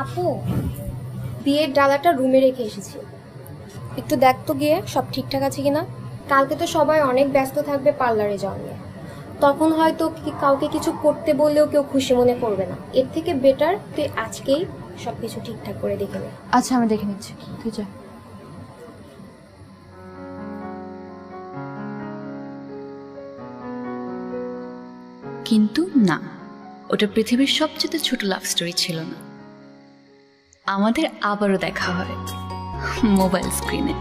আপু, বিয়ের ডালাটা রুমে রেখে এসেছি, একটু দেখ তো গিয়ে সব ঠিকঠাক আছে কিনা। কালকে তো সবাই অনেক ব্যস্ত থাকবে পার্লারে যাওয়া নিয়ে, তখন হয়তো কাউকে কিছু করতে বললেও কেউ খুশি মনে করবে না। এর থেকে বেটার তুই আজকেই সব কিছু ঠিকঠাক করে দেখে নে। আচ্ছা, আমি দেখে নিচ্ছি, তুই যা। কিন্তু না, ওটা পৃথিবীর সবচেয়ে ছোট লাভ স্টোরি ছিল না। আমাদের আবারও দেখা হয় মোবাইল স্ক্রিনে।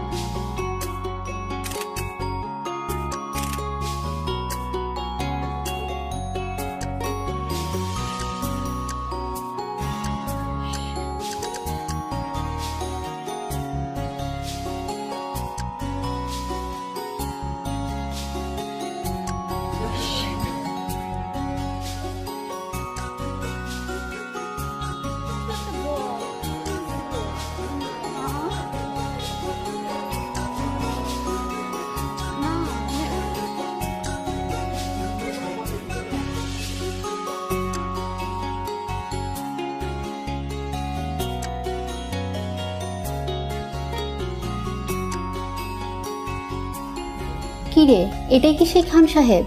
কিরে, এটাই কি সেই খান সাহেব?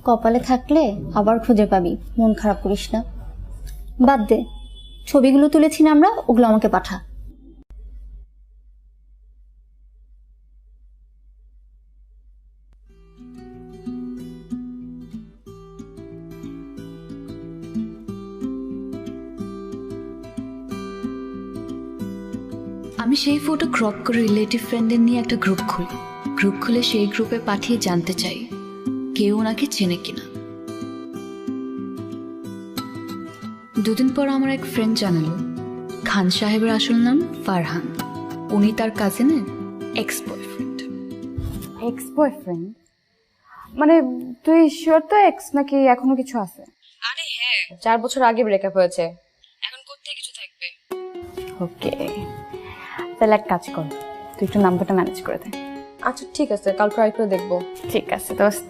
কপালে থাকলে আবার খুঁজে পাবি, মন খারাপ করিস না। বাদ দে, ছবিগুলো তুলেছি না আমরা, ওগুলো আমাকে পাঠা। আমি সেই ফটো ক্রপ করে রিলেটিভ ফ্রেন্ডদের নিয়ে একটা গ্রুপ খুলে সেই গ্রুপে পাঠিয়ে জানতে চাই কেউ ওনাকে চেনে কিনা। দুদিন পর আমার এক ফ্রেন্ড জানালো খান সাহেবের আসল নাম ফারহান, উনি তার কাজিনের এক্স বয়ফ্রেন্ড। এক্স বয়ফ্রেন্ড মানে তুই শিওর তো এক্স নাকি এখনো কিছু আছে? আরে হ্যাঁ, 4 বছর আগে ব্রেকআপ হয়েছে, এখন কোথায় কিছু থাকবে। ওকে, তাহলে এক কাজ কর, তুই একটু নাম্বারটা ম্যানেজ করে দে। আচ্ছা ঠিক আছে, কাল ট্রাই করে দেখবো। ঠিক আছে দোস্ত,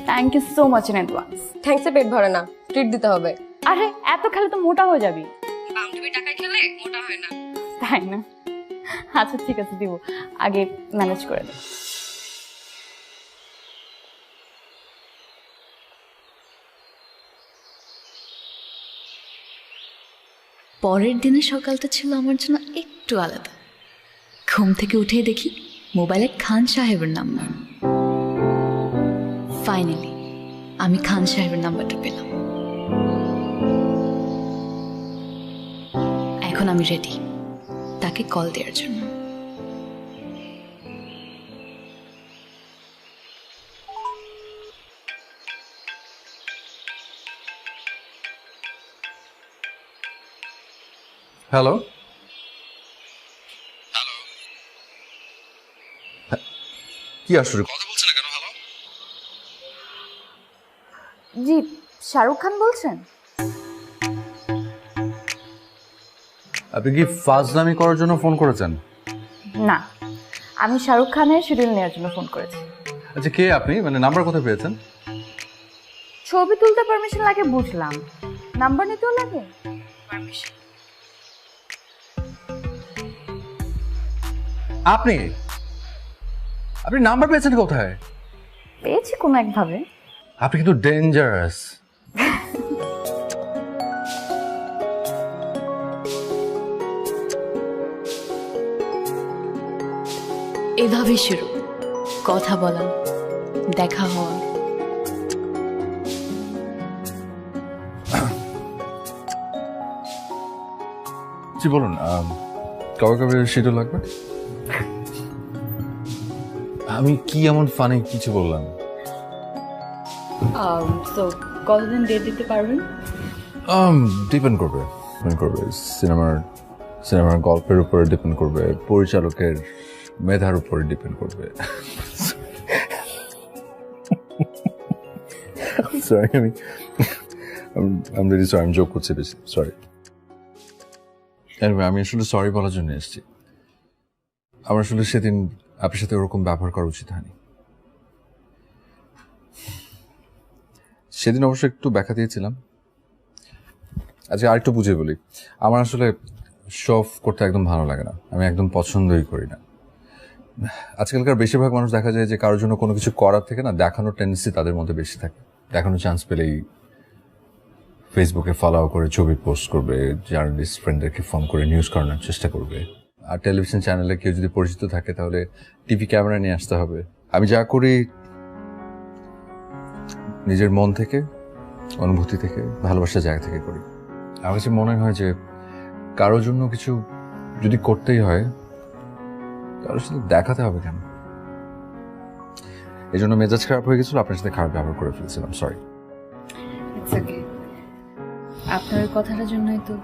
thank you so much in advance. থ্যাঙ্কসে পেট ভরে না, ট্রিট দিতে হবে। আরে এত খেলে তো মোটা হয়ে যাবি। বান্ধবী টাকায় খেলে মোটা হয় না, তাই না? আচ্ছা ঠিক আছে, দিব, আগে ম্যানেজ করে দে। পরের দিনের সকালটা ছিল আমার জন্য একটু আলাদা। ঘুম থেকে উঠেই দেখি মোবাইলে খান সাহেবের নাম্বার। ফাইনালি আমি খান সাহেবের নাম্বারটা পেলাম। এখন আমি রেডি তাকে কল দেওয়ার জন্য। হ্যালো, কি আসলে কথা বলছে না কেন? হ্যালো, জি, শাহরুখ খান বলছেন? আপনি কি ফাজলামি করার জন্য ফোন করেছেন? না, আমি শাহরুখ খানের শিডিউল নেওয়ার জন্য ফোন করেছি। আচ্ছা, কে আপনি? মানে নাম্বার কোথায় পেয়েছেন? ছবি তুলতে পারমিশন লাগে বুঝলাম, নাম্বার নিতেও লাগে পারমিশন? আপনি আপনি নাম্বার পেয়েছেন কোথায়? পেয়েছি কোনো একভাবে। আপনি কিন্তু ডেঞ্জারাস। এভাবেই শুরু, কথা বলা, দেখা হওয়া। জি বলুন, কবে কবে শিডিউল লাগবে? আমি কি এমন ফানি কিছু বললাম? তো কতদিন ডেট দিতে পারবেন? ডিপেন্ড করবে। ডিপেন্ড করবে, সিনেমার সিনেমার গল্পের উপরে ডিপেন্ড করবে, পরিচালকের মেধার উপরে ডিপেন্ড করবে। সরি, আমি রিয়েলি সরি, আমি জোক করছি বেশি, সরি। এনিওয়ে, আমি আসলে সরি বলার জন্য এসেছি। আমার আসলে সেদিন আপনার সাথে ওরকম ব্যবহার করা উচিত হয়নি। সেদিন অবশ্য একটু ব্যাখ্যা দিয়েছিলাম। আজকে আরেকটু বুঝিয়ে বলি, আমার আসলে শো অফ করতে একদম ভালো লাগে না, আমি একদম পছন্দই করি না। আজকালকার বেশিরভাগ মানুষ দেখা যায় যে কারোর জন্য কোনো কিছু করার থেকে না দেখানোর টেন্ডেন্সি তাদের মধ্যে বেশি থাকে। দেখানোর চান্স পেলেই ফেসবুকে ফলো করে ছবি পোস্ট করবে, জার্নালিস্ট ফ্রেন্ডদেরকে ফোন করে নিউজ করানোর চেষ্টা করবে। আর টেলিভিশন চ্যানেলে কেউ যদি পরিচিত থাকে তাহলে টিভি ক্যামেরা নিয়ে আসতে হবে। আমি যা করি নিজের মন থেকে, অনুভূতি থেকে, ভালোবাসার জায়গা থেকে করি। আমার কাছে মনে হয় যে কারোর জন্য কিছু যদি করতেই হয় তাহলে শুধু দেখাতে হবে কেন? এই জন্য মেজাজ খারাপ হয়ে গেছিল, আপনার সাথে খারাপ ব্যবহার করে ফেলেছিলাম, সরি। It's okay. আপনার ওই কথাটার জন্যই তো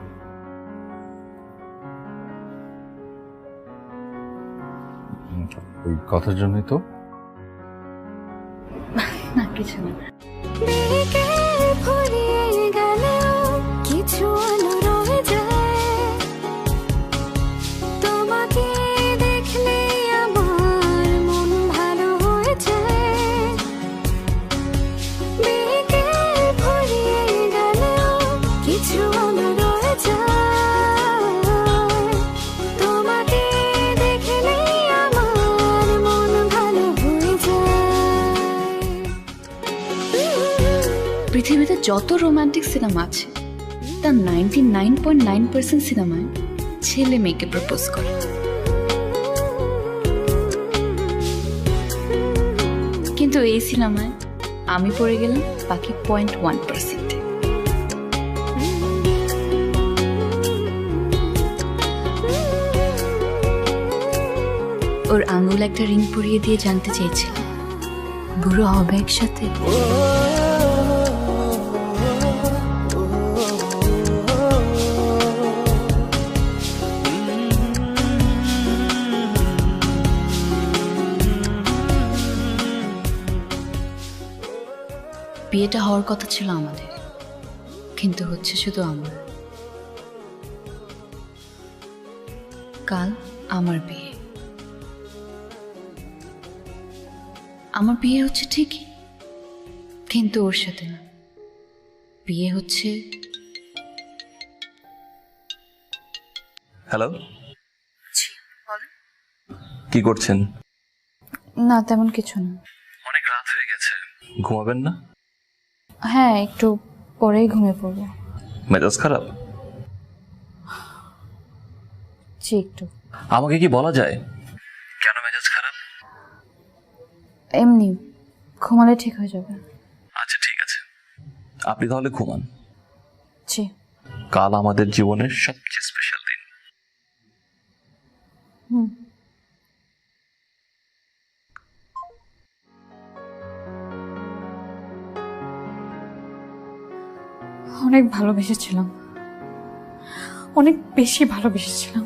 ওই কথার জন্যই তো না, কিছু না। কিছু আলো রয়ে যায় তোমাকে দেখলে আমার মন ভালো হয়ে যায় বিকেল ফুরিয়ে গেলেও কিছু আলো রয়ে যায় তোমাকে দেখলে আমার মন ভালো হয়ে যায়। পৃথিবীতে যত রোমান্টিক সিনেমা আছে তার 99.9% সিনেমায় ছেলে মেয়েকে প্রপোজ করে। কিন্তু এই সিনেমায় আমি পড়ে গেলাম বাকি 0.1%। ওর আঙুল একটা রিং পরিয়ে দিয়ে জানতে চেয়েছিলাম বুড়ো হবে একসাথে। বিয়েটা হওয়ার কথা ছিল আমাদের, কিন্তু হচ্ছে শুধু আমার। কাল আমার বিয়ে। আমার বিয়ে হচ্ছে ঠিকই, কিন্তু ওর সাথে না। বিয়ে হচ্ছে হ্যালো, কি করছেন? না, তেমন কিছু না। অনেক রাত হয়ে গেছে, ঘুমাবেন না? হ্যাঁ, একটু পরেই ঘুমিয়ে পড়বো। মেজাজ খারাপ? জি, একটু। আমাকে কি বলা যায় কেন মেজাজ খারাপ? এমনি ঘুমালে ঠিক হয়ে যাবে। আচ্ছা ঠিক আছে, আপনি তাহলে ঘুমান। জি। কাল আমাদের জীবনের সবচেয়ে স্পেশাল দিন। হুম। অনেক ভালোবেসেছিলাম, অনেক বেশি ভালোবেসেছিলাম,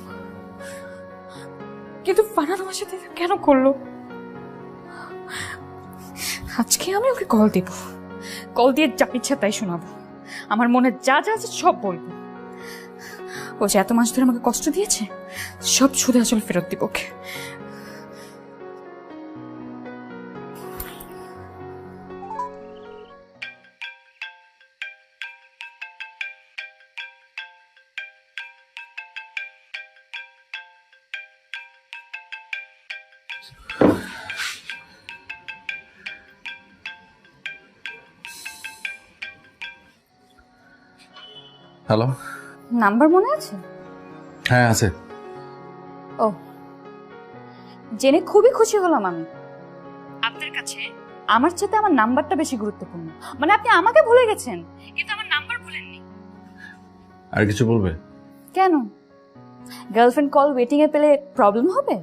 কিন্তু ফারহান আমার সাথে এটা কেন করলো? আজকে আমি ওকে কল দেব, কল দিয়ে যা ইচ্ছা তাই শোনাবো, আমার মনে যা যা আছে সব বলবো। ও যে এত মাস ধরে আমাকে কষ্ট দিয়েছে, সব সুদে আসল ফেরত দিব ওকে। হ্যালো। নাম্বার মনে আছে? হ্যাঁ আছে। ও, জেনে খুবই খুশি হলাম আমি। আপনার কাছে আমার সাথে আমার নাম্বারটা বেশি গুরুত্বপূর্ণ। মানে আপনি আমাকে ভুলে গেছেন, কিন্তু আমার নাম্বার ভুলেননি। আর কিছু বলবে? কেন? গার্লফ্রেন্ড কল ওয়েটিং এ পেলে প্রবলেম হবে?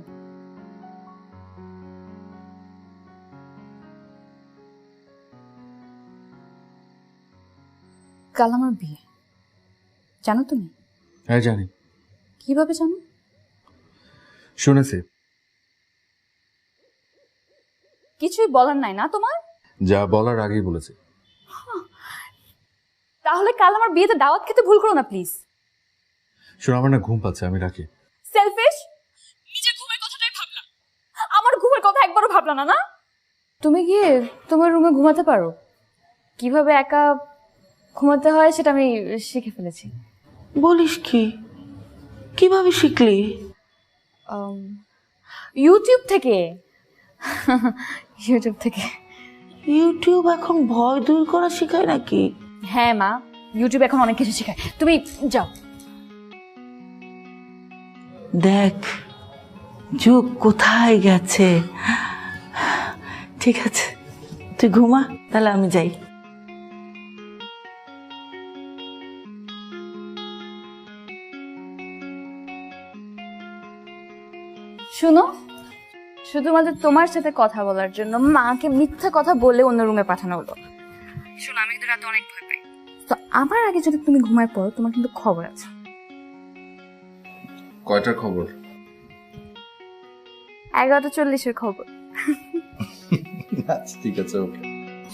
কাল আমার বিয়ে, জানো তুমি? হ্যাঁ জানি, কিভাবে জানো? শুনেছি। কিছুই বলার নাই না তোমার? যা বলার আগেই বলেছি। তাহলে কাল আমার বিয়েতে দাওয়াত খেতে ভুল করো না প্লিজ। শোনো, আমার না ঘুম পাচ্ছে, আমি রাখি। সেলফিশ, নিজের ঘুমের কথাটাই ভাবলা, আমার ঘুমের কথা একবারও ভাবলা না। না, তুমি গিয়ে তোমার রুমে ঘুমাতে পারো। কিভাবে একা ঘুমাতে হয় সেটা আমি শিখে ফেলেছি। বলিস কি? কিভাবে শিখলি? ইউটিউব থেকে। ইউটিউব থেকে। ইউটিউব এখন ভয় দূর করা শেখায় নাকি? হ্যাঁ মা, ইউটিউব এখন অনেক কিছু শেখায়, তুমি যাও। দেখ যুগ কোথায় গেছে। ঠিক আছে, তুই ঘুমা, তাহলে আমি যাই। শুনো, শুধুমাত্র তোমার সাথে কথা বলার জন্য মাকে মিথ্যা কথা বলে অন্য রুমে পাঠানো হলো। শোনো, আমি কিন্তু রাতে অনেক ভয় পাই, তো আমার আগে যদি তুমি ঘুমায় পড়ো তোমার কিন্তু খবর আছে। কয়টার খবর? 11:40 খবর। আচ্ছা ঠিক আছে, ওকে।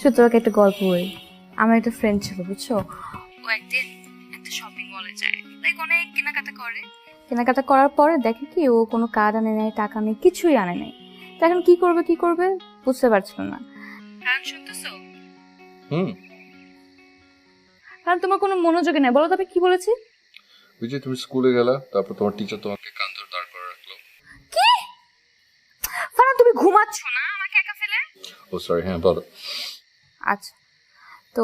শুধু তোমাকে একটা গল্প বলি। আমার একটা ফ্রেন্ড ছিল, বুঝছো, ও একদিন একটা শপিং মলে যায়, লাইক অনেক কেনাকাটা করে। কেনাকাটা করার পরে দেখে কি ও কোনো কার্ড আনে নাই, টাকা নেই, কিছুই আনে নাই। তো এখন কি করবে বুঝতে পারছিল না। কারণ শুনতেছো, কারণ তোমার কোনো মনোযোগী নেই। বলো তবে কি বলেছি? ওই যে তুমি স্কুলে গেলা, তারপর তোমার টিচার তোমাকে কান ধরে দাঁড় করে রাখলো। কি? ফারান, তুমি ঘুমাচ্ছ না আমাকে একা ফেলে? ও সরি, হ্যাঁ বলো। আচ্ছা, তো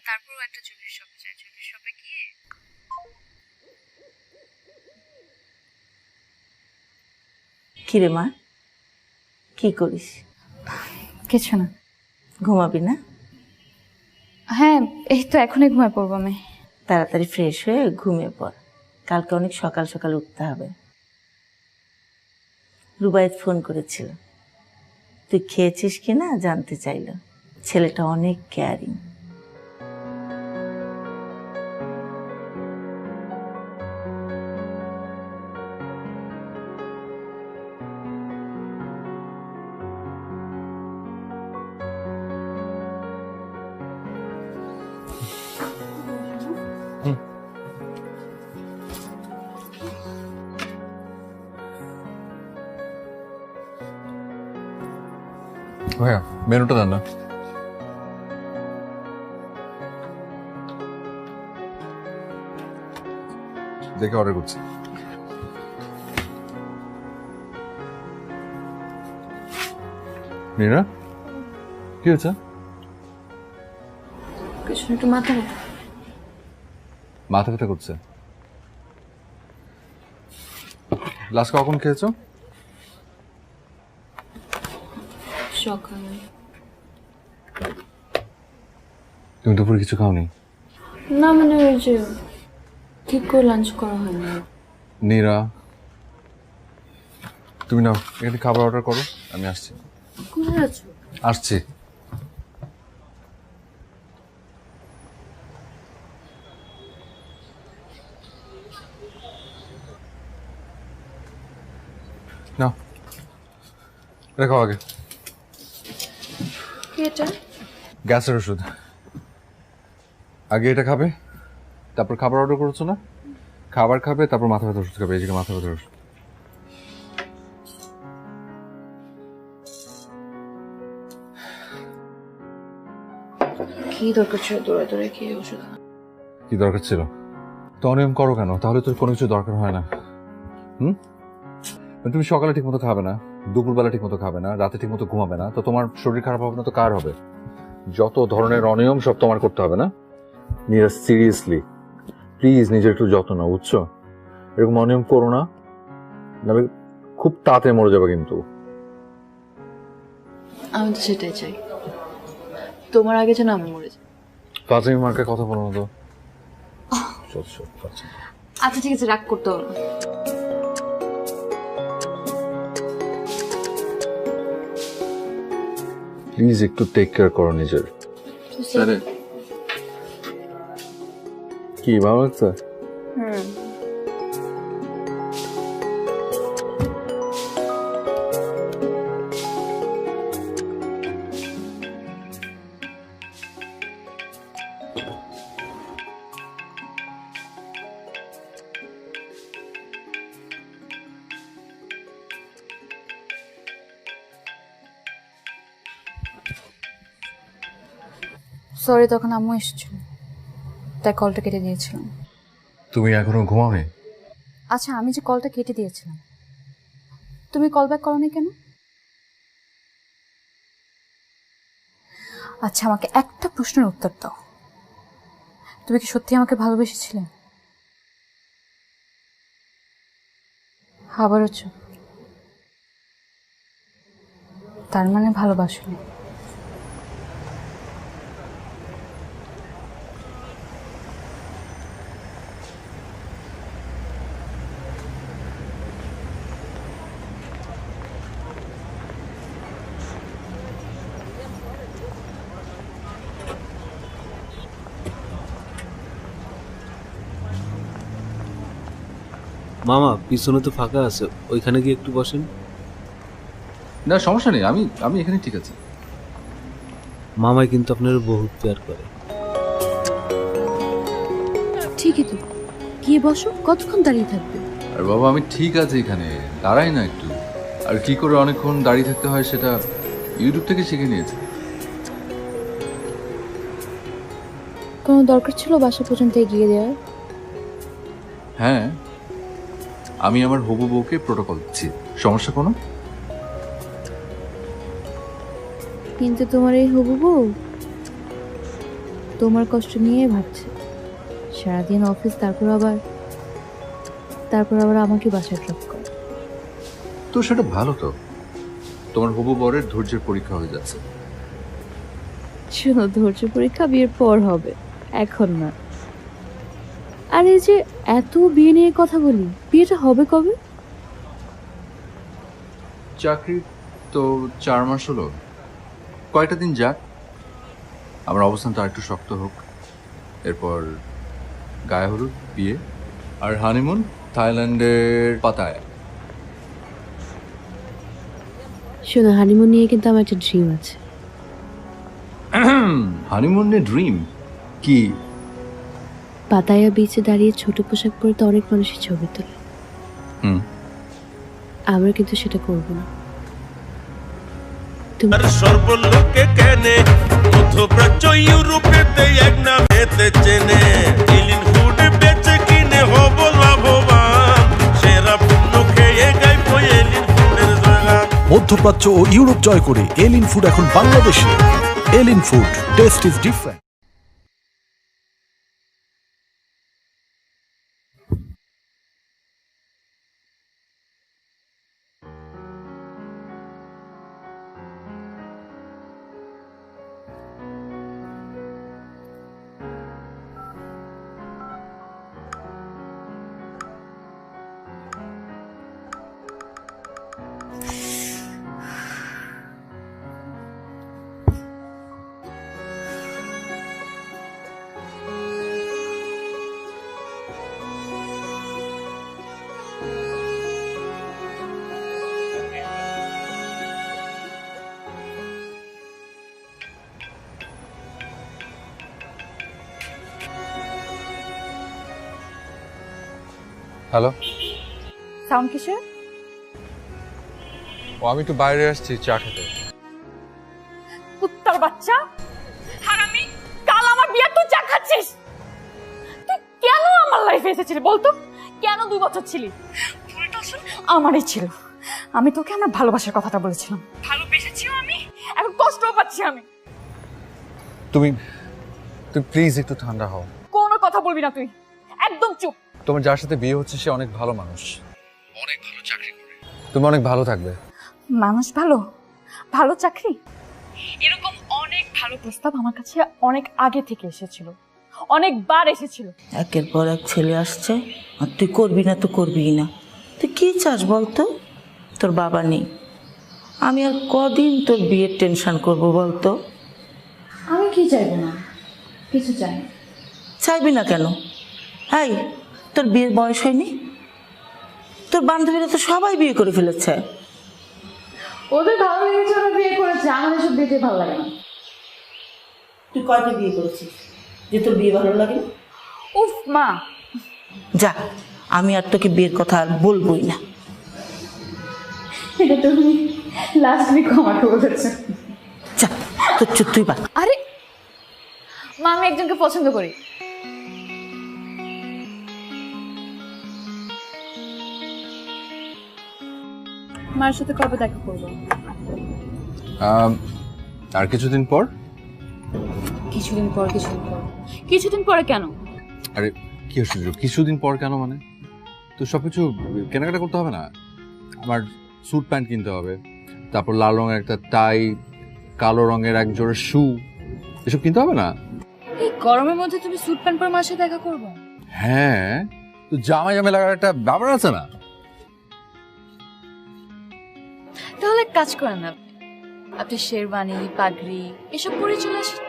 তারপর একটা জুয়েলারি শপে যায়। জুয়েলারি শপে গিয়ে কিরে মা, কি করিস? কিছু না। ঘুমাবি না? হ্যাঁ, এই তো এখনই ঘুমায় পড়বো আমি। তাড়াতাড়ি ফ্রেশ হয়ে ঘুমিয়ে পড়, কালকে অনেক সকাল সকাল উঠতে হবে। রুবায়েত ফোন করেছিল, তুই খেয়েছিস কিনা জানতে চাইল। ছেলেটা অনেক কেয়ারিং। ভাইয়া মেনুটা দেন না। দেখে অর্ডার করছি। মীরা, কি হয়েছে? কিছু একটু মাথা মাথা ব্যথা করছে? লাস্ট কখন খেয়েছো? সকালে। তুমি দুপুরে কিছু খাওনি? না, মানে ওই যে ঠিক করে লাঞ্চ করা হয় না। নীরা, তুমি নাও এখানে খাবার অর্ডার করো, আমি আসছি। কোথায় আছো? আসছি। নাও এটা খাও আগে। কি এটা? গ্যাসের ওষুধ। আগে এটা খাবে, তারপর খাবার অর্ডার করেছো না, খাবার খাবে, তারপর মাথা ব্যথার ওষুধ খাবে। এই যে মাথা ব্যথার ওষুধ। কি দরকার ছিল দৌড়ে খেয়ে ওষুধ? কি দরকার ছিল? তো অনিয়ম করো কেন? তাহলে তো কোনো কিছু দরকার হয় না। তুমি সকালে ঠিক মতো খাবে না, দুপুরবেলা ঠিক মতো খাবে না, রাতে ঠিক মতো ঘুমাবে না, তো তোমার শরীর খারাপ হবে না তো কার হবে? যত ধরনের অনিয়ম সব তোমার করতে হবে না? নীরা, সিরিয়াসলি প্লিজ নিজের একটু যত্ন নাও, বুঝছো? এরকম অনিয়ম করো না, নাহলে খুব তাড়াতাড়ি মরে যাবে কিন্তু। আমি তো সেটাই চাই, তোমার আগে যেন আমি মরে যাই। ফাজিল মার্কে কথা বলো না তো। আচ্ছা ঠিক আছে, রাগ করতে হবে না। প্লিজ একটু টেক কেয়ার করো নিজের। কি ভালো লাগছে? সরি, তখন আম্মু এসেছিল, তাই কলটা কেটে দিয়েছিলাম। তুমি এখনো ঘুমাওনি? আচ্ছা, আমি যে কলটা কেটে দিয়েছিলাম, তুমি কল ব্যাক করোনি কেন? আচ্ছা, আমাকে একটা প্রশ্নের উত্তর দাও, তুমি কি সত্যি আমাকে ভালোবেসেছিলে? আবারও চুপ। তার মানে ভালোবাসোনি। মামা পিছনে তো ফাঁকা আছে, ওইখানে গিয়ে একটু বসেন। না সমস্যা নেই, আমি আমি এখানে ঠিক আছে। মামাই কিন্তু আপনার বহুত প্যার করে। ঠিকই তো, গিয়ে বসো, কতক্ষণ দাঁড়িয়ে থাকবে? আর বাবা আমি ঠিক আছে এখানে, দাঁড়াই না একটু। আর কি করে অনেকক্ষণ দাঁড়িয়ে থাকতে হয় সেটা ইউটিউব থেকে শিখে নিয়েছি। কোনো দরকার ছিল বাসা পর্যন্ত এগিয়ে দেওয়ার? হ্যাঁ, আমি আমার হবু বউকে প্রোটোকল দিচ্ছি, সমস্যা কোনো? কিন্তু তোমার এই হবু বউ তোমার কষ্ট নিয়ে ভাবছে, সারাদিন অফিস, তারপর আবার আমাকে বাসায় ড্রপ করে। তো সেটা ভালো তো, তোমার হবু বরের ধৈর্যের পরীক্ষা হয়ে যাচ্ছে। শোনো, ধৈর্য পরীক্ষা বিয়ের পর হবে, এখন না। আর এই যে এত বিয়ে নিয়ে কথা বলি, বিয়েটা হবে কবে? চাকরি তো 4 মাস হলো, কয়টা দিন যাক, আমার অবস্থানটা একটু শক্ত হোক, এরপর গায়ে হলুদ, বিয়ে, আর হানিমুন থাইল্যান্ডের পাতায়। শোনো, হানিমুন নিয়ে কিন্তু আমার একটা ড্রিম আছে। হানিমুন নিয়ে ড্রিম কি? পাতায়া বিচে দাঁড়িয়ে ছোট পোশাক পরে তো অনেক মানুষই ছবি তোলে, হুম, আমরা কিন্তু সেটা করব না। সর্বলোকে কেনে মধ্যপ্রাচ্য ইউরোপেতে এক নামেতে চেনে এলিন ফুড বেচে কিনে হব লাভবান সেরা পণ্য খেয়ে গাইব এলিন ফুডের জয়গান। মধ্যপ্রাচ্য ও ইউরোপ জয় করে এলিন ফুড এখন বাংলাদেশে। Alien food, taste is different. Hello. Sound কিসের? ও আমি একটু বাইরে আসছি চা খেতে। কুত্তার বাচ্চা, হারামি, কাল আমার বিয়ে তুই চা খাচ্ছিস? তুই কেন আমার লাইফে এসেছিলি বলতো? কেন 2 বছর ছিলি? ভুলটা আসলে আমারই ছিল। আমি তোকে আমার ভালোবাসার কথাটা বলেছিলাম, ভালোবেসেছিও আমি, এখন কষ্টও পাচ্ছি আমি। তুমি প্লিজ একটু ঠান্ডা হও। কোনো কথা বলবি না তুই, একদম চুপ। তোমার যার সাথে বিয়ে হচ্ছে সে অনেক ভালো মানুষ, অনেক ভালো চাকরি করে, তুমি অনেক ভালো থাকবে। মানুষ ভালো, ভালো চাকরি, এরকম অনেক ভালো প্রস্তাব আমার কাছে অনেক আগে থেকে এসেছিল, অনেকবার এসেছিল। একের পর এক ছেলে আসছে, আর তুই করবি না তো করবি না। তুই কি চাস বলতো? তোর বাবা নেই, আমি আর কদিন তোর বিয়ের টেনশন করব বলতো? আমি কি চাইবো না, কিছু চাই না। চাইবি না কেন? হাই, তোর বিয়ের বয়স হয়নি? তোর বান্ধবীরা তো সবাই বিয়ে করে ফেলেছে। ওদের ভালো লেগেছে, ওরা বিয়ে করেছে, আমার এসব বিয়েতে ভালো লাগে না। তুই কয়টা বিয়ে করেছিস? যে তোর বিয়ে ভালো লাগে না? উফ মা, যা, আমি আর তোকে বিয়ের কথা আর বলবোই না। এটা তুমি লাস্ট উইক আমাকে বলেছো। যা, তোর চুপ তুই বা। আরে মা, আমি একজনকে পছন্দ করি। মার সাথে কবে দেখা করবো? আর কিছুদিন পর। কিছুদিন পর? কিছুদিন পরে কেন? আরে কি হচ্ছে কিছুদিন পর কেন মানে? তো সবকিছু কেনাকাটা করতে হবে না? আমার স্যুট প্যান্ট কিনতে হবে, তারপর লাল রঙের একটা টাই, কালো রঙের এক জোড়া শু, এসব কিনতে হবে না? এই গরমের মধ্যে তুমি স্যুট প্যান্ট পরে মার সাথে দেখা করবো? হ্যাঁ, তো জামাই লাগার একটা ব্যাপার আছে না? তাহলে এক কাজ করেন না, আপনি শেরওয়ানি, পাগড়ি এসব পরে চলে আসেন।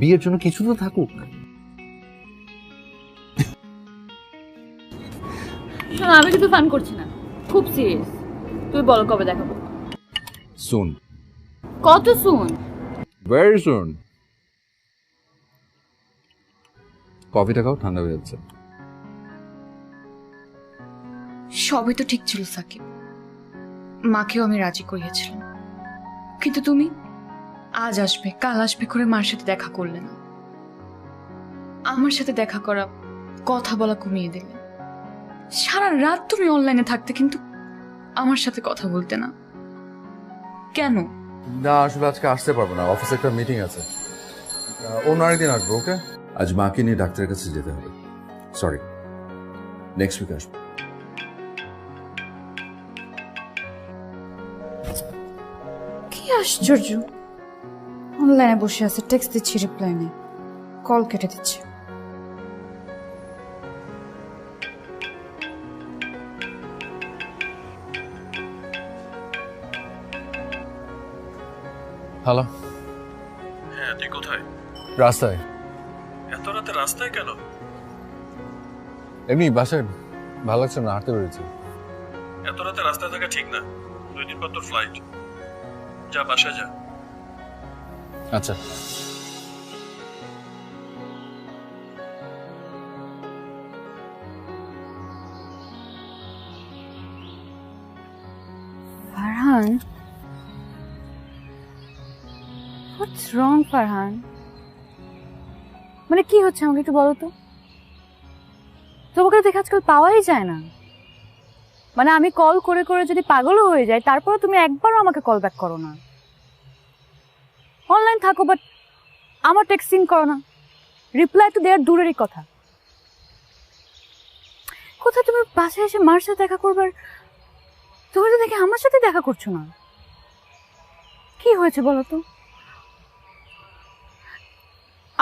বিয়ের জন্য কিছু তো থাকুক। শোনো, আমি কিন্তু ফান করছি না, খুব সিরিয়াস। তুই বলো কবে দেখা করবো? সুন। কত সুন? Very soon. কফিটা খাও, ঠান্ডা হয়ে যাচ্ছে। সবই তো ঠিক ছিল সাকিব, মাকেও আমি রাজি করিয়েছিলাম, কিন্তু তুমি আজ আসবে কাল আসবে করে মার সাথে দেখা করলে না। আমার সাথে দেখা করা, কথা বলা কমিয়ে দিলে। সারা রাত তুমি অনলাইনে থাকতে, কিন্তু আমার সাথে কথা বলতে না কেন? না, আসলে আজকে আসতে পারবো না, অফিসে একটা মিটিং আছে। অন্য আরেকদিন আসবো। ওকে, আজ মাকে নিয়ে ডাক্তারের কাছে যেতে হবে। সরি, নেক্সট উইক আসবো। কি আশ্চর্য, অনলাইনে বসে আছে, টেক্সট দিচ্ছি, রিপ্লাই নেই, কল কেটে দিচ্ছে। হ্যালো। হ্যাঁ, তুই কোথায়? রাস্তায়। এত রাতে রাস্তায় কেন? এমনি বাসায় ভালো লাগছে না, হাঁটতে পেরেছি। এত রাতে রাস্তায় থাকা ঠিক না, 2 দিন পর তোর ফ্লাইট। যা, বাসায় যা। আচ্ছা। ফারহান, হোয়াটস রং ফারহান? মানে কি হচ্ছে আমাকে একটু বলো তো। তোমাকে দেখে আজকাল পাওয়াই যায় না। মানে আমি কল করে করে যদি পাগলও হয়ে যায়, তারপরে তুমি একবারও আমাকে কল ব্যাক করো না। অনলাইন থাকো বাট আমার টেক্সট সিন করো না, রিপ্লাই তো দেওয়ার দূরেরই কথা। কোথায় তুমি বাসায় এসে মার সাথে দেখা করবার, তুমি তো দেখে আমার সাথে দেখা করছো না। কি হয়েছে বলো তো?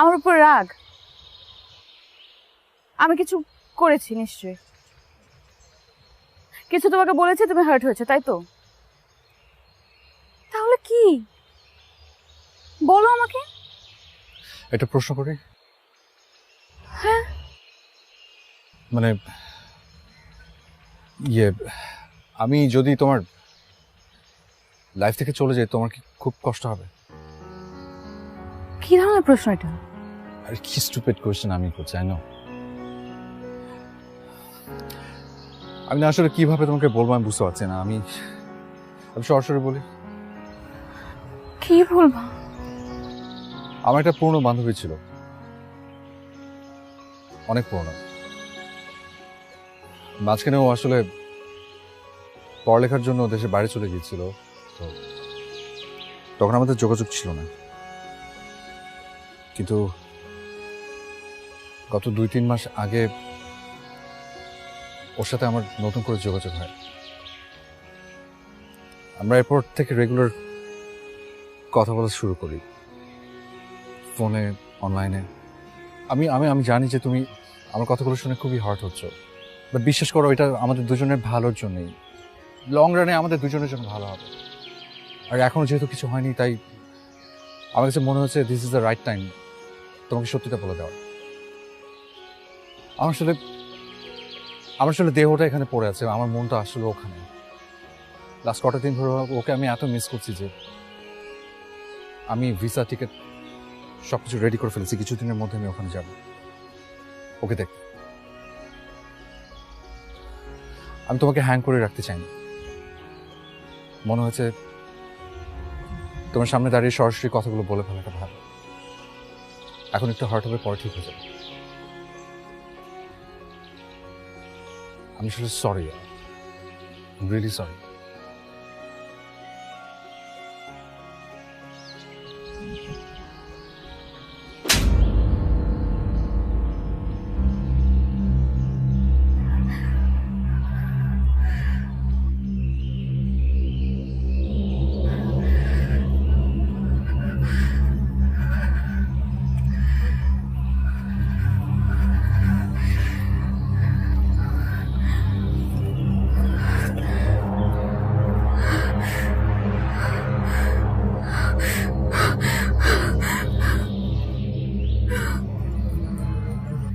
আমার উপর রাগ? আমি কিছু করেছি নিশ্চয়ই, কিছু তোমাকে বলেছি, তুমি হার্ট হয়েছে, তাই তো? তাহলে কি বলো আমাকে। একটা প্রশ্ন করি? হ্যাঁ। মানে আমি যদি তোমার লাইফ থেকে চলে যাই, তোমার কি খুব কষ্ট হবে? কি ধরনের প্রশ্ন এটা? আর কি স্টুপিড কোয়েশ্চেন আমি করছি, জানো? আমি না আসলে কিভাবে তোমাকে বলবো আমি বুঝতে পারছি না। আমি সরাসরি বলি। কি বলবো? আমার একটা পুরনো বান্ধবী ছিল, অনেক পুরনো। মাঝখানে ও আসলে পড়ালেখার জন্য দেশের বাইরে চলে গিয়েছিল, তো তখন আমাদের যোগাযোগ ছিল না। কিন্তু গত 2-3 মাস আগে ওর সাথে আমার নতুন করে যোগাযোগ হয়। আমরা এরপর থেকে রেগুলার কথা বলা শুরু করি, ফোনে, অনলাইনে। আমি আমি আমি জানি যে তুমি আমার কথাগুলো শুনে খুবই হার্ট হচ্ছ, বাট বিশ্বাস করো, এটা আমাদের দুজনের ভালোর জন্যই, লং রানে আমাদের দুজনের জন্য ভালো হবে। আর এখনো যেহেতু কিছু হয়নি, তাই আমার কাছে মনে হচ্ছে this is the right time তোমাকে সত্যিটা বলে দেওয়ার। আমার আসলে দেহটা এখানে পড়ে আছে, আমার মনটা আসলে ওখানে। লাস্ট কটা দিন ধরে ওকে আমি এত মিস করছি যে আমি ভিসা টিকিট সবকিছু রেডি করে ফেলেছি, কিছুদিনের মধ্যে আমি ওখানে যাব ওকে দেখতে। আমি তোমাকে হ্যাং করে রাখতে চাই না, মনে হয়েছে তোমার সামনে দাঁড়িয়ে সরাসরি কথাগুলো বলে ফেলাটা ভালো। এখন একটু হার্ট হবে, পরে ঠিক হয়ে যাবে। আমি আসলে সরি, রিয়েলি সরি।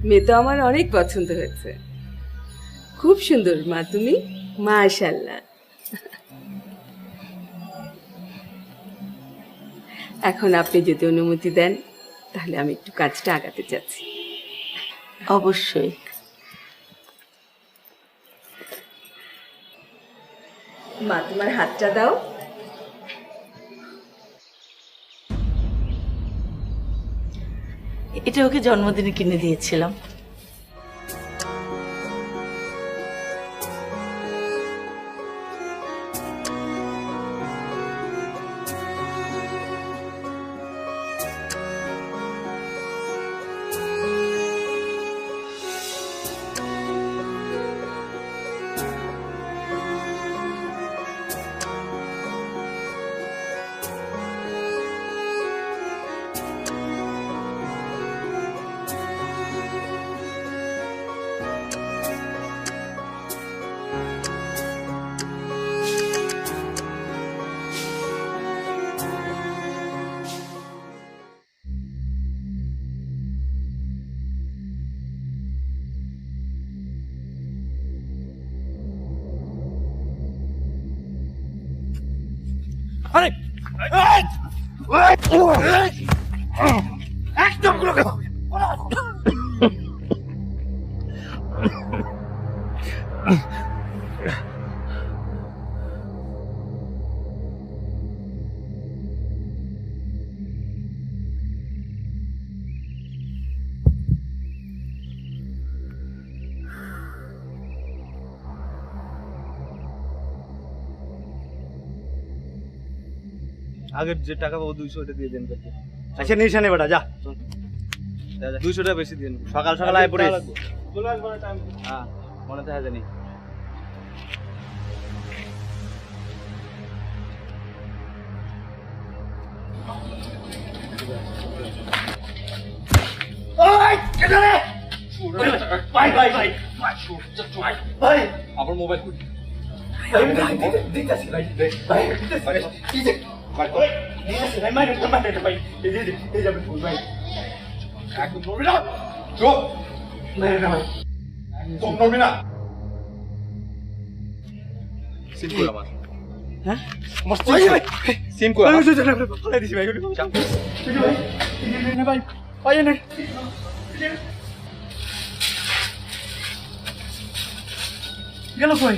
মেয়ে তো আমার অনেক পছন্দ হয়েছে, খুব সুন্দর মা তুমি, মাশাআল্লাহ। এখন আপনি যদি অনুমতি দেন তাহলে আমি একটু কাজটা আগাতে চাচ্ছি। অবশ্যই। মা তোমার হাতটা দাও। এটা ওকে জন্মদিনে কিনে দিয়েছিলাম। আরে একদম আগের যে টাকা পাবো 200 ওটা দিয়ে দেন। আচ্ছা নিশানে বেটা যা 200 টাকা বেশি দিন। সকাল সকাল আয় পড়িস, চলে আসবো না টাইম। হ্যাঁ মনে থাকে জানি। ওই এখানে ভাই ভাই ভাই ভাই আমার মোবাইল কই? দিতেছি ভাই ভাই দিতেছি ভাই ভাই দিতেছি ভাই মাইরে ভাই এই যাবে ভাই একদম নড়বি না, চুপ মেরে না ভাই, একদম নড়বি না। সিম কই আমার? হ্যাঁ আমার সিম কই? আমি ফলাই দিছি ভাই, ভাই ভাই ভাই না গেল কই?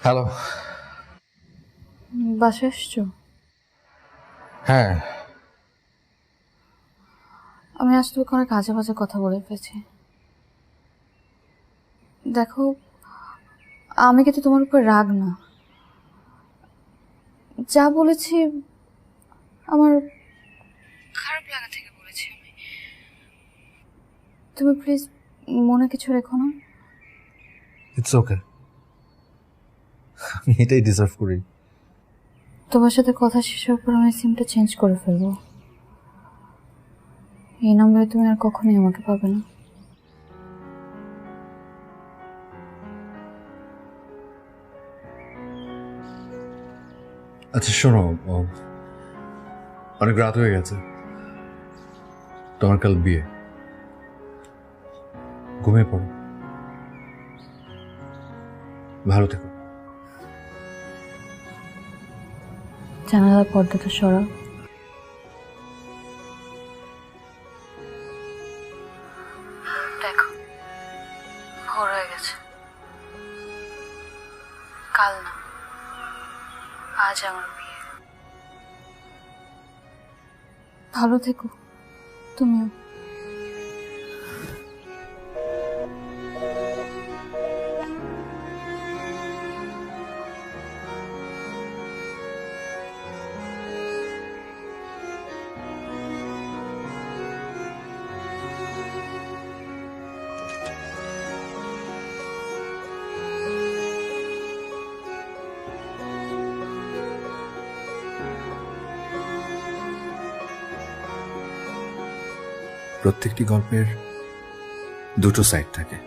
হ্যালো। বাসায় এসছো? হ্যাঁ, আমি আজ তোকে অনেক আজে বাজে কথা বলে ফেলেছি। দেখো, আমি কিন্তু তোমার উপর রাগ না, যা বলেছি আমার খারাপ লাগা থেকে বলেছি আমি। তুমি প্লিজ মনে কিছু রেখো না। ইটস ওকে, আমি এটাই ডিজার্ভ করি। তোমার সাথে কথা শেষ হওয়ার পর আমি সিমটা চেঞ্জ করে ফেলবো। এই নম্বরে তুমি আর কখনোই আমাকে পাবে না। আচ্ছা শোনো, অনেক রাত হয়ে গেছে, তোমার কাল বিয়ে, ঘুমিয়ে পড়ো, ভালো থেকো। জানালার পর্দাটা সরাও। দেখো ভোর হয়ে গেছে, কাল না আজ আমার বিয়ে। ভালো থেকো তুমিও। প্রত্যেকটি গল্পের দুটো সাইড থাকে,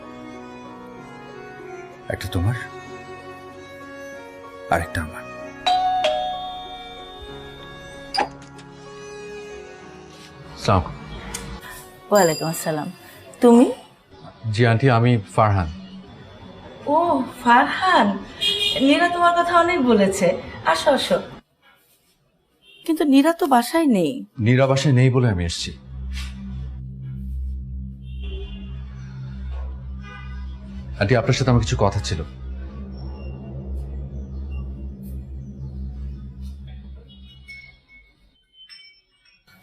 একটা তোমার আরেকটা আমার। ওয়ালাইকুম আসসালাম। তুমি? জি আন্টি, আমি ফারহান। ও ফারহান, নীরা তোমার কথা অনেক বলেছে। আসো আসো। কিন্তু নীরা তো বাসায় নেই। নীরা বাসায় নেই বলে আমি এসেছি। আন্টি, আপনার সাথে আমার কিছু কথা ছিল।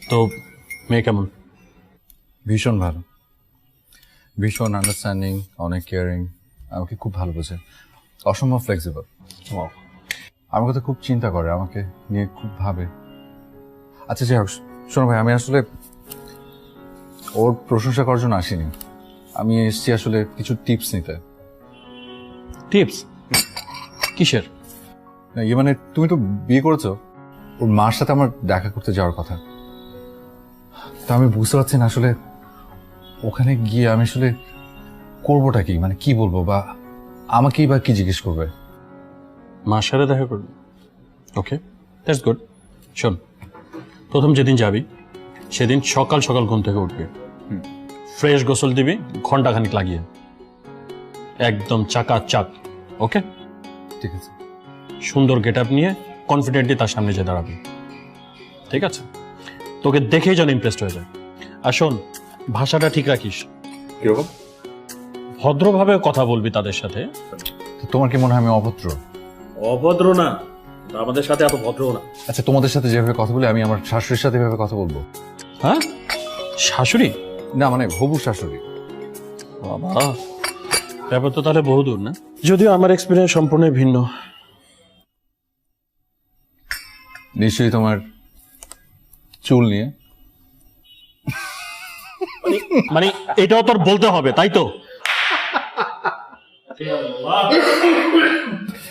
তো মেয়ে কেমন? ভীষণ ভালো, ভীষণ আন্ডারস্ট্যান্ডিং, অনেক কেয়ারিং, আমাকে খুব ভালো বোঝে, অসম্ভব ফ্লেক্সিবল। আমার কথা খুব চিন্তা করে, আমাকে নিয়ে খুব ভাবে। আচ্ছা যাই হোক, শোনো ভাই, আমি আসলে ওর প্রশংসা করার জন্য আসিনি, আমি এসেছি আসলে কিছু টিপস নিতে। টিপস? কিসের? ইয়ে মানে, তুমি তো বিয়ে করেছো, ওর মার সাথে আমার দেখা করতে যাওয়ার কথা। তা আমি বুঝতে পারছি না আসলে ওখানে গিয়ে আমি আসলে করবোটা কি, মানে কি বলবো, বা আমাকেই বা কি জিজ্ঞেস করবে। মার সাথে দেখা করবি? ওকে, দ্যাটস গুড। শোন, প্রথম যেদিন যাবি সেদিন সকাল সকাল ঘুম থেকে উঠবি, ফ্রেশ গোসল দিবি ঘন্টাখানিক লাগিয়ে, একদম চাকাচাক। ওকে, ঠিক আছে। সুন্দর গেট আপ নিয়ে কনফিডেন্টলি তার সামনে যে দাঁড়াবি, ঠিক আছে? তোকে দেখেই যেন ইমপ্রেসড হয়ে যায়। আর শোন, ভাষাটা ঠিক রাখিস, কিরকম? ভদ্রভাবে কথা বলবি তাদের সাথে। তোমার কি মনে হয় আমি অভদ্র? অভদ্র না, আমাদের সাথে এত ভদ্র না। আচ্ছা, তোমাদের সাথে যেভাবে কথা বলি আমি আমার শাশুড়ির সাথে এভাবে কথা বলবো? হ্যাঁ, শাশুড়ি না, মানে হবু শাশুড়ি। বাবা, ব্যাপার তো তাহলে বহুদূর না? যদিও আমার এক্সপিরিয়েন্স সম্পূর্ণ ভিন্ন। নিশ্চয়ই তোমার চুল নিয়ে। মানে এটাও তোর বলতে হবে, তাই তো?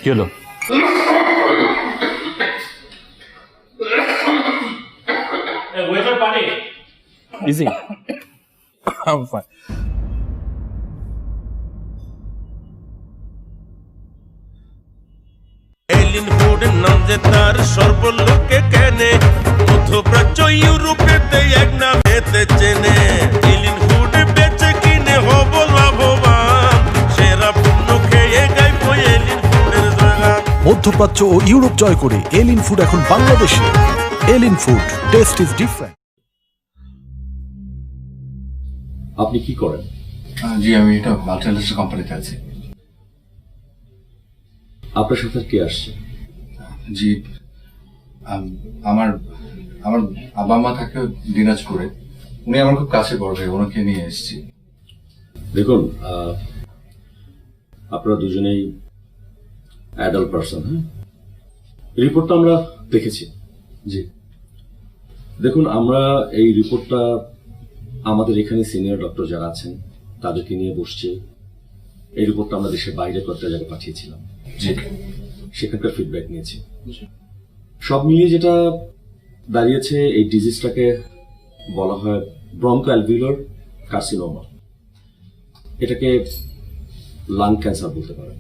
কি হলো? ইজি। এলিন ফুড নাম যে তার সর্বলোকে কেনে, মধ্যপ্রাচ্য ইউরোপেতে এক নামেতে চেনে। এলিন ফুড বেচে কিনে হব লাভবান, সেরা পণ্য খেয়ে গাইব এলিন ফুডের জয়গান। মধ্যপ্রাচ্য ও ইউরোপ জয় করে এলিন ফুড এখন বাংলাদেশে। Alien food, taste is different. আপনি কি করেন? জি, আমি এটা মাল্টিন্যাশনাল কোম্পানিতে আছি। আপনার সাথে কে আসছে? জি, আমার আমার বাবা মা থাকে দিনাজপুরে, উনি আমার খুব কাছে পড়বে, ওনাকে নিয়ে এসেছি। দেখুন, আপনারা দুজনেই অ্যাডাল্ট পারসন। হ্যাঁ, রিপোর্টটা আমরা দেখেছি। জি, দেখুন, আমরা এই রিপোর্টটা আমাদের এখানে সিনিয়র ডক্টর যারা আছেন তাদেরকে নিয়ে বসছি। এই রিপোর্টটা আমরা দেশের বাইরে কয়েকটা জায়গায় পাঠিয়েছিলাম, সেখানকার ফিডব্যাক নিয়েছি। সব মিলিয়ে যেটা দাঁড়িয়েছে, এই ডিজিজটাকে বলা হয় ব্রঙ্কো অ্যালভিউলার কার্সিনোমা। এটাকে লাং ক্যান্সার বলতে পারেন।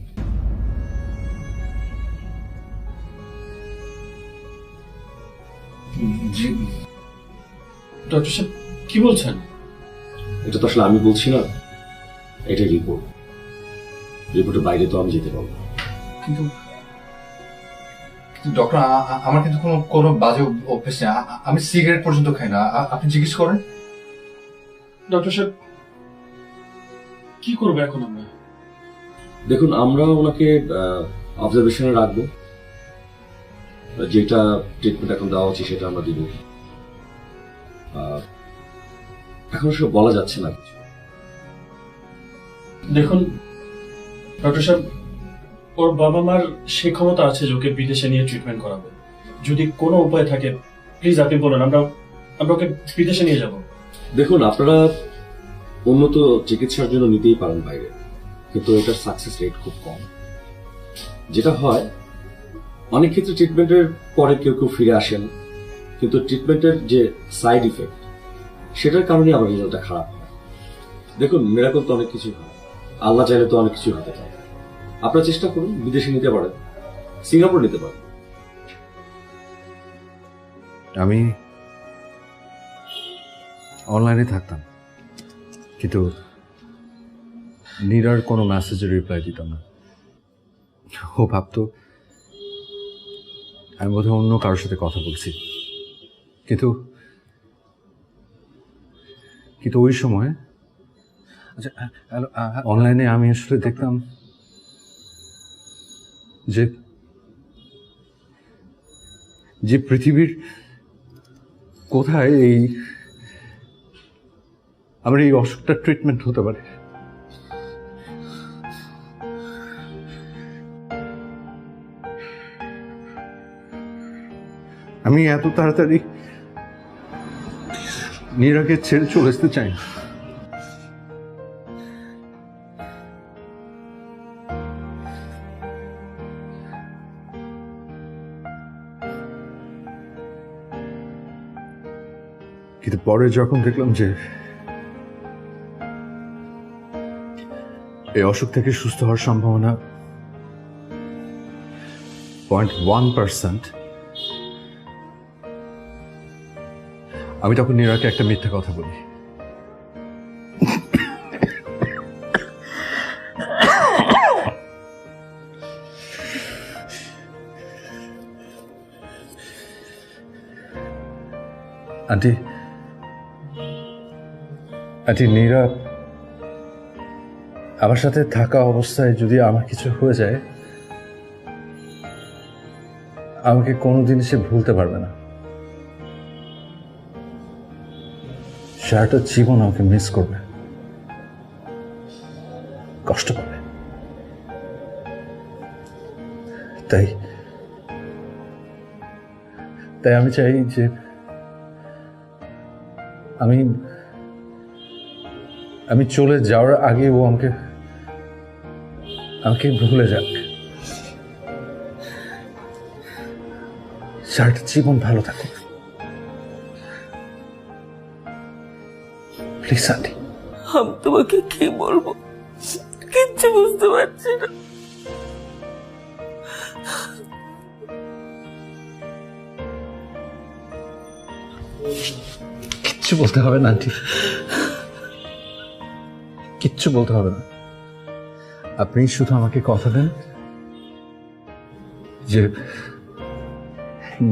ডক্টর সাহেব কি বলছেন? এটা তো আসলে আমি বলছি না, এটা রিপোর্ট। রিপোর্টের বাইরে তো আমি যেতে পারবো না। কিন্তু ডক্টর, আমার কিন্তু কোনো বাজে অভ্যেস নেই। আমি সিগারেট পর্যন্ত খাই না। আপনি জিজ্ঞেস করেন। ডক্টর সাহেব কি করবো এখন আমরা? দেখুন, আমরা ওনাকে অবজারভেশনে রাখবো। যেটা ট্রিটমেন্ট এখন দেওয়া হচ্ছে সেটা আমরা দিব। এখন সব বলা যাচ্ছে না কিছু। দেখুন ডক্টর সাহেব, ওর বাবা মার সে ক্ষমতা আছে যে ওকে বিদেশে নিয়ে ট্রিটমেন্ট করাবে। যদি কোনো উপায় থাকে প্লিজ আপনি বলুন, আমরা ওকে বিদেশে নিয়ে যাব। দেখুন, আপনারা উন্নত চিকিৎসার জন্য নিতেই পারেন বাইরে, কিন্তু এটার সাকসেস রেট খুব কম। যেটা হয়, অনেক ক্ষেত্রে ট্রিটমেন্টের পরে কেউ ফিরে আসেন, কিন্তু ট্রিটমেন্টের যে সাইড ইফেক্ট সেটার কারণে আবার রেজাল্টটা খারাপ হয়। দেখুন, মিরাকল তো অনেক কিছু হয়, আল্লাহ চাইলে তো অনেক কিছু হতে পারে। আপনারা চেষ্টা করুন, বিদেশে নিতে পারেন, সিঙ্গাপুর নিতে পারেন। আমি অনলাইনে থাকতাম, কিন্তু নীরার কোনো মেসেজের রিপ্লাই দিতাম না। ও ভাবতো আমি বোধহয় অন্য কারোর সাথে কথা বলছি। কিন্তু ওই সময় আচ্ছা, অনলাইনে আমি আসলে দেখতাম যে পৃথিবীর কোথায় আমার এই অসুখটার ট্রিটমেন্ট হতে পারে। আমি এত তাড়াতাড়ি নীরাকে ছেড়ে চলে আসতে চাই না। কিন্তু পরে যখন দেখলাম যে এই অসুখ থেকে সুস্থ হওয়ার সম্ভাবনা 0.1%, আমি তখন নীরাকে একটা মিথ্যা কথা বলি। আন্টি নীরা আমার সাথে থাকা অবস্থায় যদি আমার কিছু হয়ে যায়, আমাকে কোনোদিন সে ভুলতে পারবে না। সারাটা জীবন আমাকে মিস করবে, কষ্ট পাবে। তাই আমি চাই যে আমি চলে যাওয়ার আগে ও আমাকে ভুলে যাক, সারাটা জীবন ভালো থাকুক। Please aunty. আমি তোমাকে কি বলবো, কিচ্ছু বুঝতে পারছি না। কিচ্ছু বলতে হবে না আন্টি, কিচ্ছু বলতে হবে না। আপনি শুধু আমাকে কথা দেন যে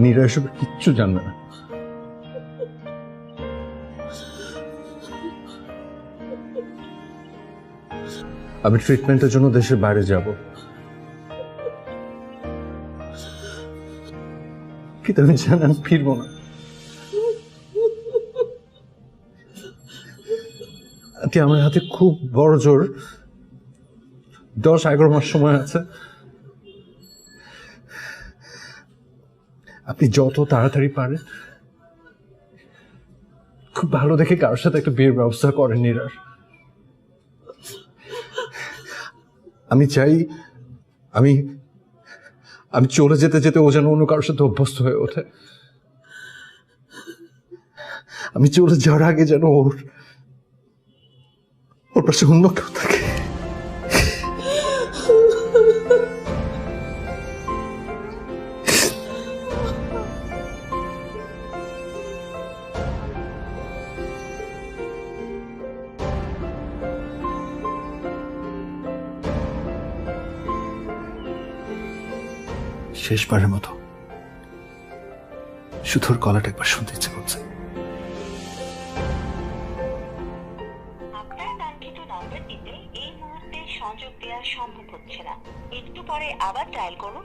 নীরা এসব কিচ্ছু জানবে না। আমি ট্রিটমেন্টের জন্য দেশের বাইরে যাব, কিন্তু আমি জানি আমি ফিরবো না। আমার হাতে খুব বড় জোর 10-11 মাস সময় আছে। আপনি যত তাড়াতাড়ি পারেন খুব ভালো দেখে কারোর সাথে একটা বিয়ের ব্যবস্থা করেন নীরার। আমি চাই আমি চলে যেতে যেতে ও যেন অন্য কারোর সাথে অভ্যস্ত হয়ে ওঠে। আমি চলে যাওয়ার আগে যেন ওর পাশে অন্য কেউ থাকে। শেষবারের মতো শুধু ওর গলাটা একবার শুনতে ইচ্ছে করছে। আপনার কাঙ্ক্ষিত নাম্বারটিতে এই মুহূর্তে সংযোগ দেওয়া সম্ভব হচ্ছে না, একটু পরে আবার ডায়াল করুন।